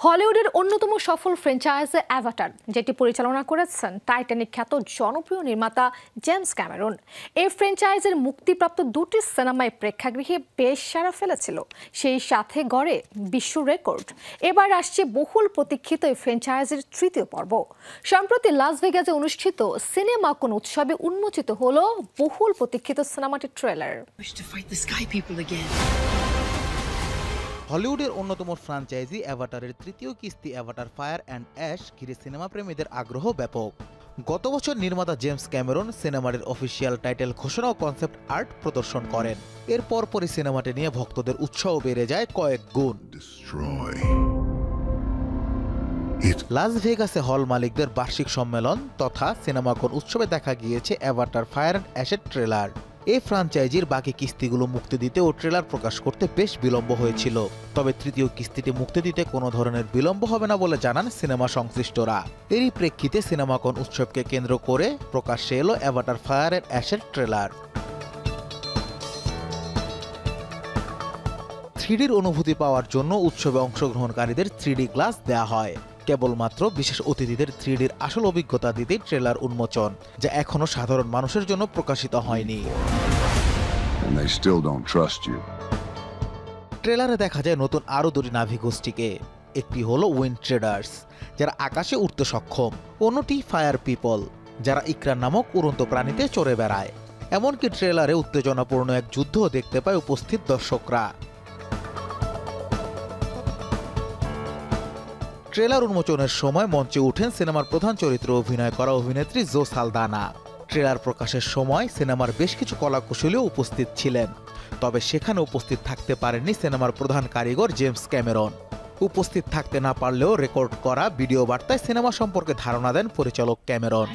হলিউডের অন্যতম সফল ফ্র্যাঞ্চাইজি অ্যাভাটার, যেটি পরিচালনা করেছেন টাইটানিক খ্যাত জনপ্রিয় নির্মাতা জেমস ক্যামেরন। এই ফ্র্যাঞ্চাইজির মুক্তিপ্রাপ্ত দুটি সিনেমায় প্রেক্ষাগৃহে বেশ সাড়া ফেলেছিল, সেই সাথে গড়ে বিশ্ব রেকর্ড। এবার আসছে বহুল প্রতীক্ষিত এই ফ্র্যাঞ্চাইজির তৃতীয় পর্ব। সম্প্রতি লাস ভেগাসে অনুষ্ঠিত সিনেমাকন উৎসবে উন্মোচিত হলো বহুল প্রতীক্ষিত সিনেমাটির ট্রেলার। হলিউডের অন্যতম ফ্র্যাঞ্চাইজি অ্যাভাটারের তৃতীয় কিস্তি অ্যাভাটার ফায়ার অ্যান্ড অ্যাশ ঘিরে সিনেমা প্রেমীদের আগ্রহ ব্যাপক। গত বছর নির্মাতা জেমস ক্যামেরন সিনেমাটির অফিসিয়াল টাইটেল ঘোষণা ও কনসেপ্ট আর্ট প্রদর্শন করেন। এর পরপরই সিনেমাটি নিয়ে ভক্তদের উৎসাহ বেড়ে যায় কয়েক গুণ। লাস ভেগাসে হল মালিকদের বার্ষিক সম্মেলন তথা সিনেমাকন উৎসবে দেখা গিয়েছে অ্যাভাটার ফায়ার অ্যান্ড অ্যাশের ট্রেলার। এই ফ্র্যাঞ্চাইজির বাকি কিস্তিগুলো মুক্তি দিতে ও ট্রেলার প্রকাশ করতে বেশ বিলম্ব হয়েছিল, তবে তৃতীয় কিস্তিটি মুক্তি দিতে কোনো ধরনের বিলম্ব হবে না বলে জানান সিনেমা সংশ্লিষ্টরা। এরই প্রেক্ষিতে সিনেমাকন উৎসবকে কেন্দ্র করে প্রকাশ্যে এলো অ্যাভাটার ফায়ার অ্যান্ড অ্যাশের ট্রেলার। 3Dর অনুভূতি পাওয়ার জন্য উৎসবে অংশগ্রহণকারীদের 3D গ্লাস দেয়া হয়। কেবলমাত্র বিশেষ অতিথিদের 3Dর আসল অভিজ্ঞতা দিতেই ট্রেলার উন্মোচন, যা এখনো সাধারণ মানুষের জন্য প্রকাশিত হয়নি। ট্রেলারে দেখা যায় নতুন আরও দুটি নাভি গোষ্ঠীকে। একটি হলো উইন্ড ট্রেডার্স, যারা আকাশে উড়তে সক্ষম। অন্যটি ফায়ার পিপল, যারা ইকরা নামক উড়ন্ত প্রাণীতে চড়ে বেড়ায়। এমনকি ট্রেলারে উত্তেজনাপূর্ণ এক যুদ্ধও দেখতে পায় উপস্থিত দর্শকরা। ট্রেলার উন্মোচনের সময় মঞ্চে উঠেন সিনেমার প্রধান চরিত্রে অভিনয় করা অভিনেত্রী জো সালদানা। ট্রেলার প্রকাশের সময় সিনেমার বেশ কিছু কলাকুশলীও উপস্থিত ছিলেন, তবে সেখানে উপস্থিত থাকতে পারেননি সিনেমার প্রধান কারিগর জেমস ক্যামেরন। উপস্থিত থাকতে না পারলেও রেকর্ড করা ভিডিও বার্তায় সিনেমা সম্পর্কে ধারণা দেন পরিচালক Cameron.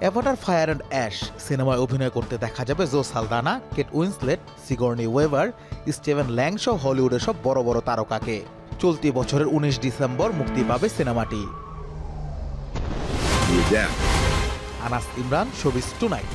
Avatar fire and ash সিনেমায় অভিনয় করতে দেখা যাবে জো Saldana, Kate Winslet, Sigourney waiver, Steven ল্যাং সহ হলিউডের সব বড় বড় তারকাকে। চলতি বছরের 19 ডিসেম্বর মুক্তি পাবে সিনেমাটি। Anas Imran, showbiz tonight.